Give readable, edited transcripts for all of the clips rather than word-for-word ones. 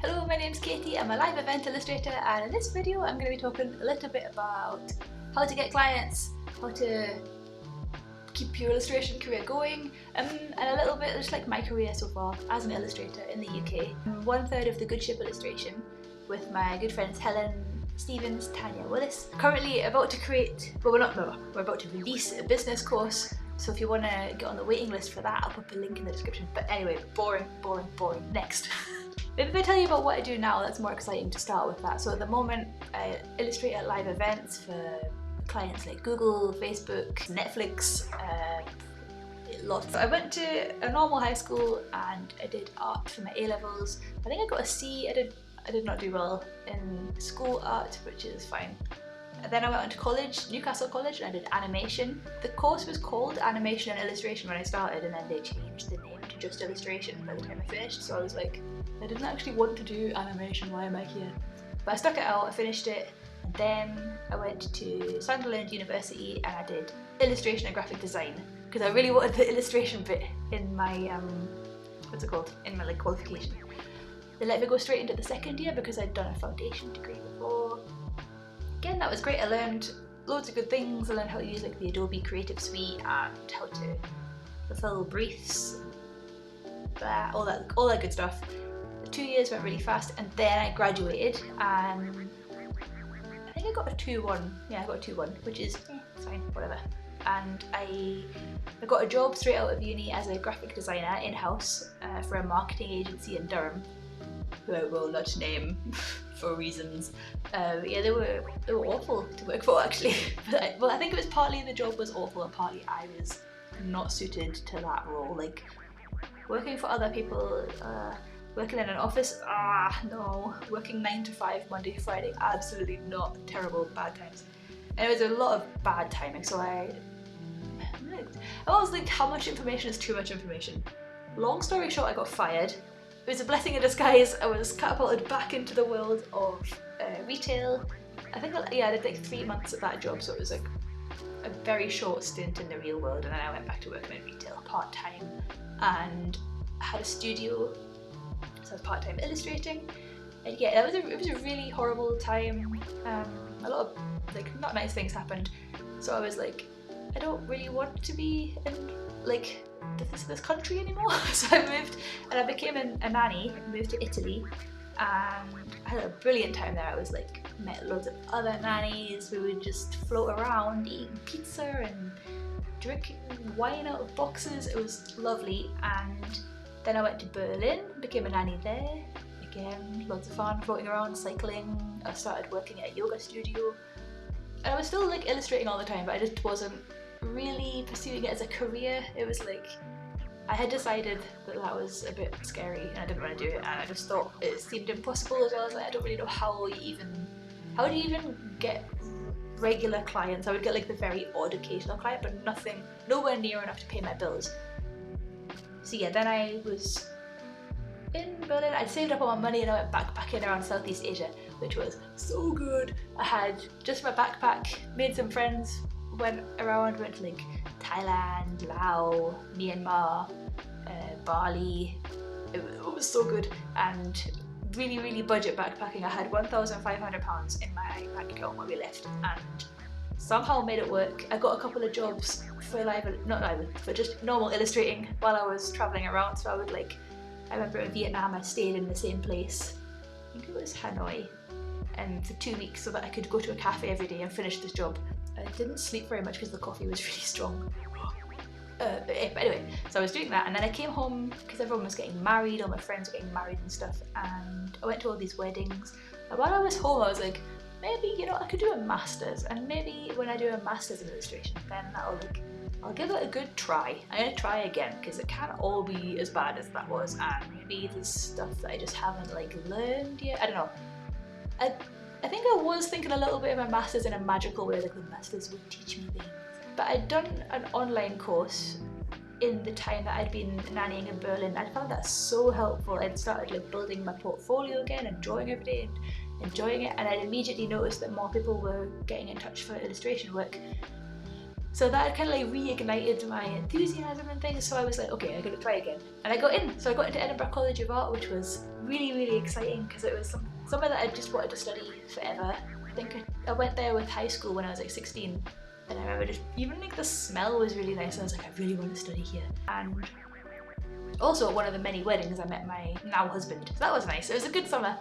Hello, my name's Katie, I'm a live event illustrator, and in this video I'm going to be talking a little bit about how to get clients, how to keep your illustration career going, and a little bit just like my career so far as an illustrator in the UK. I'm 1/3 of the Good Ship illustration with my good friends Helen, Stevens, Tania, Willis. Currently about to create, well we're about to release a business course, so if you want to get on the waiting list for that I'll put a link in the description. But anyway, boring, next. Maybe if I tell you about what I do now, that's more exciting to start with that. So at the moment I illustrate at live events for clients like Google, Facebook, Netflix, lots. I went to a normal high school and I did art for my A-levels. I think I got a C. I did not do well in school art, which is fine. And then I went on to college, Newcastle College, and I did animation. The course was called Animation and Illustration when I started, and then they changed the name to just illustration by the time I finished. So I was like, I didn't actually want to do animation, why am I here? But I stuck it out, I finished it, and then I went to Sunderland University and I did illustration and graphic design, because I really wanted the illustration bit in my, in my qualification. They let me go straight into the second year because I'd done a foundation degree before. Again, that was great. I learned loads of good things. I learned how to use like the Adobe Creative Suite and how to fulfill briefs, all that good stuff. The 2 years went really fast, and then I graduated and I think I got a 2-1. Yeah, I got a 2-1, which is it's fine, whatever. And I got a job straight out of uni as a graphic designer in-house for a marketing agency in Durham, who I will not name for reasons. Yeah, they were awful to work for actually. Well, I think it was partly the job was awful and partly I was not suited to that role. Like working for other people, working in an office, no. Working 9 to 5 Monday to Friday, absolutely not. Terrible, bad times. And it was a lot of bad timing, so I was like, how much information is too much information? Long story short, I got fired. It was a blessing in disguise. I was catapulted back into the world of retail. I think, yeah, I did like 3 months at that job, so it was like a very short stint in the real world, and then I went back to working in retail part-time and had a studio, so I was part-time illustrating. And yeah, it was a really horrible time. A lot of like not nice things happened, so I was like, I don't really want to be in like this country anymore. So I moved and I became a nanny, moved to Italy, and I had a brilliant time there. I was like, met loads of other nannies. We would just float around eating pizza and drinking wine out of boxes. It was lovely. And then I went to Berlin, became a nanny there. Again, loads of fun, floating around, cycling. I started working at a yoga studio. And I was still like illustrating all the time, but I just wasn't really pursuing it as a career. It was like, I had decided that was a bit scary and I didn't want to do it, and I just thought it seemed impossible as well. I was like, I don't really know how do you even get regular clients. I would get like the very odd occasional client, but nowhere near enough to pay my bills. So yeah, then I was in Berlin. I'd saved up all my money and I went backpacking around Southeast Asia, which was so good. I had just my backpack, made some friends, went to like Thailand, Laos, Myanmar, Bali. It was so good, and really budget backpacking. I had £1,500 in my bank account when we left, and somehow made it work. I got a couple of jobs for just normal illustrating while I was travelling around. So I remember in Vietnam I stayed in the same place, I think it was Hanoi, and for 2 weeks so that I could go to a cafe every day and finish this job. I didn't sleep very much because the coffee was really strong. But anyway, so I was doing that, and then I came home because everyone was getting married, all my friends were getting married and stuff, and I went to all these weddings. And while I was home I was like, maybe, I could do a master's, and maybe when I do a master's in illustration, then I'll give it a good try. I'm gonna try again, because it can't all be as bad as that was, and maybe there's stuff that I just haven't learned yet. I don't know. I think I was thinking a little bit of my master's in a magical way, like the masters would teach me things. But I'd done an online course in the time that I'd been nannying in Berlin. I found that so helpful. I'd started building my portfolio again and drawing every day and enjoying it, and I'd immediately noticed that more people were getting in touch for illustration work. So that kind of like reignited my enthusiasm and things, so I was like, okay, I'm going to try again. And I got in. So I got into Edinburgh College of Art, which was really, really exciting because it was somewhere that I just wanted to study forever. I think I went there with high school when I was like 16, and I remember just, even like the smell was really nice, and I was like, I really want to study here. And also at one of the many weddings I met my now husband, so that was nice. It was a good summer.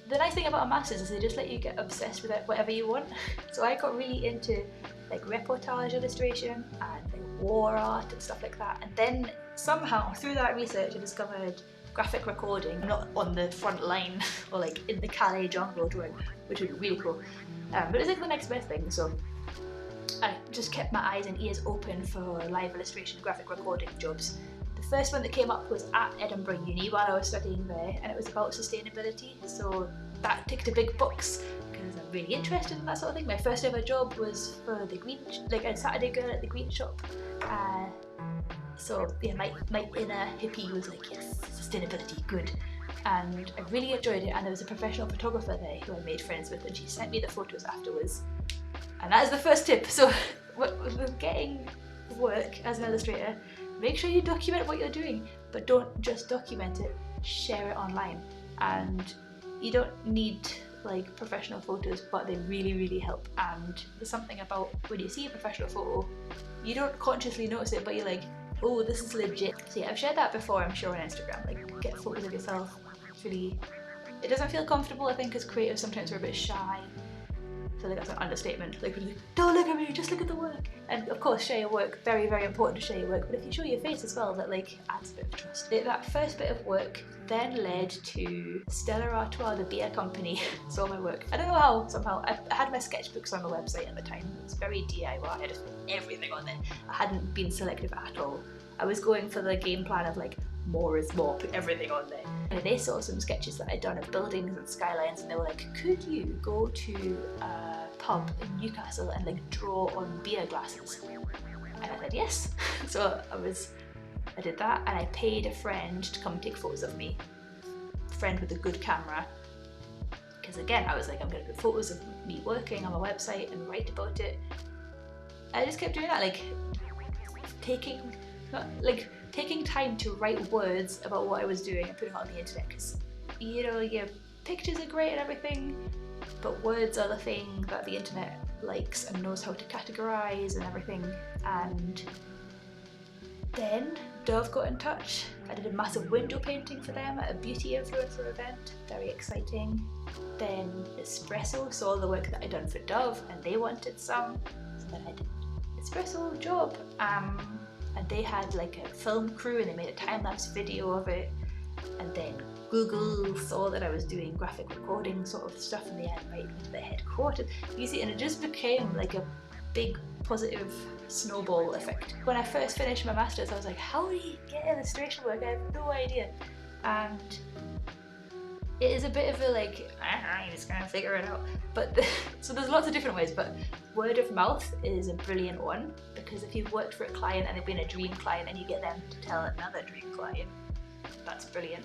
The nice thing about a master's is they just let you get obsessed with whatever you want. So I got really into like reportage illustration and like war art and stuff like that. And then somehow through that research I discovered graphic recording. I'm not on the front line or like in the Calais jungle drawing, which would be really cool. But it's like the next best thing. So I just kept my eyes and ears open for live illustration and graphic recording jobs. The first one that came up was at Edinburgh Uni while I was studying there, and it was about sustainability, so that ticked a big box because I'm really interested in that sort of thing. My first ever job was for the green, like a Saturday girl at the green shop. So yeah, my inner hippie was like, yes, sustainability, good. And I really enjoyed it, and there was a professional photographer there who I made friends with, and she sent me the photos afterwards. And that is the first tip. So with getting work as an illustrator, make sure you document what you're doing, but don't just document it, share it online. And you don't need like professional photos, but they really, really help. And there's something about when you see a professional photo, you don't consciously notice it, but you're like, oh, this is legit. So yeah, I've shared that before, I'm sure, on Instagram. Like, get photos of yourself. It's really, it doesn't feel comfortable, I think, as creatives sometimes we're a bit shy. I feel like that's an understatement. Like, don't look at me, just look at the work. And of course, share your work, very, very important to share your work, but if you show your face as well, that like adds a bit of trust. That first bit of work then led to Stella Artois, the beer company, saw my work. I don't know how, somehow. I had my sketchbooks on the website at the time. It was very DIY, I just put everything on there. I hadn't been selective at all. I was going for the game plan of like, more is more, put everything on there. And they saw some sketches that I'd done of buildings and skylines, and they were like, could you go to a pub in Newcastle and like draw on beer glasses? And I said yes. So I did that, and I paid a friend to come take photos of me. A friend with a good camera. Because again, I was like, I'm gonna put photos of me working on my website and write about it. I just kept doing that, like taking time to write words about what I was doing and putting it on the internet, because you know, your pictures are great and everything, but words are the thing that the internet likes and knows how to categorize and everything. And then Dove got in touch. I did a massive window painting for them at a beauty influencer event, very exciting. Then Espresso saw the work that I'd done for Dove and they wanted some, so then I did Espresso job. And they had like a film crew and they made a time-lapse video of it. And then Google saw that I was doing graphic recording sort of stuff, and they invited me to their headquarters. You see, and it just became like a big positive snowball effect. When I first finished my masters, I was like, how do you get illustration work? I have no idea. And it is a bit of a like, I'm just gonna figure it out. But so there's lots of different ways, but word of mouth is a brilliant one, because if you've worked for a client and they've been a dream client and you get them to tell another dream client, that's brilliant.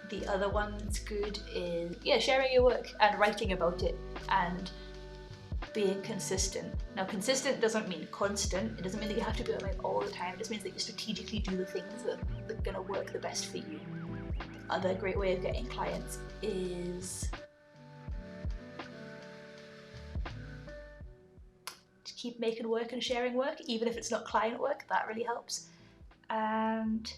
The other one that's good is, yeah, sharing your work and writing about it and being consistent. Now, consistent doesn't mean constant. It doesn't mean that you have to do it like all the time. It just means that you strategically do the things that are gonna work the best for you. The other great way of getting clients is to keep making work and sharing work, even if it's not client work. That really helps. And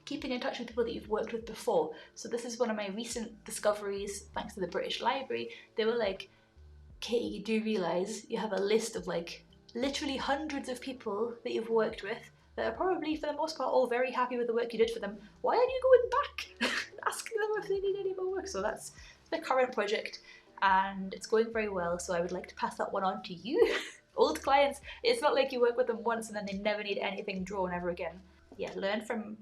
keeping in touch with people that you've worked with before. So this is one of my recent discoveries, thanks to the British Library. They were like, Katie, you do realise you have a list of like literally hundreds of people that you've worked with that are probably, for the most part, all very happy with the work you did for them. Why aren't you going back asking them if they need any more work? So that's the current project, and it's going very well, so I would like to pass that one on to you. Old clients, it's not like you work with them once and then they never need anything drawn ever again. Yeah, learn from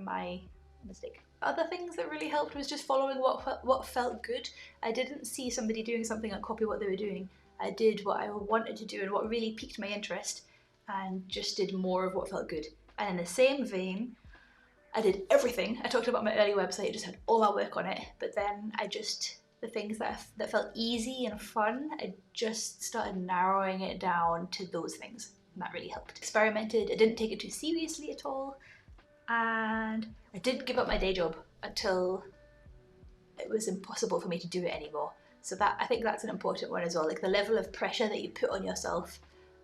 my mistake. Other things that really helped was just following what felt good. I didn't see somebody doing something and copy what they were doing. I did what I wanted to do and what really piqued my interest, and just did more of what felt good. And in the same vein, I did everything. I talked about my early website, it just had all my work on it, but then I just the things that felt easy and fun, I just started narrowing it down to those things, and that really helped. Experimented, I didn't take it too seriously at all, and I didn't give up my day job until it was impossible for me to do it anymore. So that, I think that's an important one as well, like the level of pressure that you put on yourself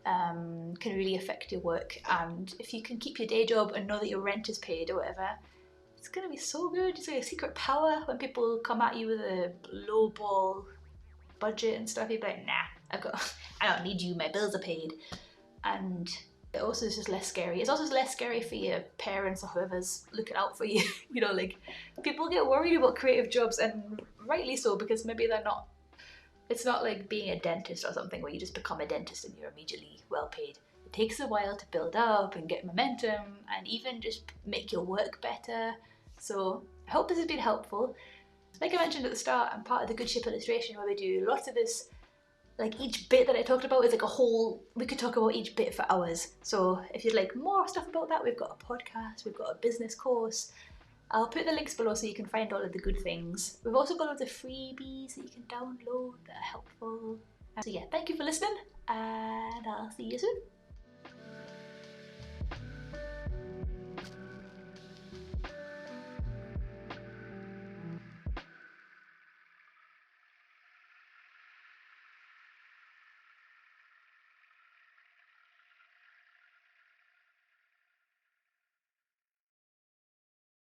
can really affect your work, and if you can keep your day job and know that your rent is paid or whatever, it's gonna be so good. It's like a secret power when people come at you with a low ball budget and stuff. You'd be like, nah, I don't need you, my bills are paid. And it also is just less scary. It's also less scary for your parents or whoever's looking out for you. You know, like people get worried about creative jobs, and rightly so, because maybe they're not, it's not like being a dentist or something where you just become a dentist and you're immediately well paid. It takes a while to build up and get momentum and even just make your work better. So I hope this has been helpful. Like I mentioned at the start, I'm part of the Good Ship Illustration, where we do lots of this, like each bit that I talked about is like a whole, we could talk about each bit for hours. So if you'd like more stuff about that, we've got a podcast, we've got a business course. I'll put the links below so you can find all of the good things. We've also got loads of freebies that you can download that are helpful. So yeah, thank you for listening, and I'll see you soon.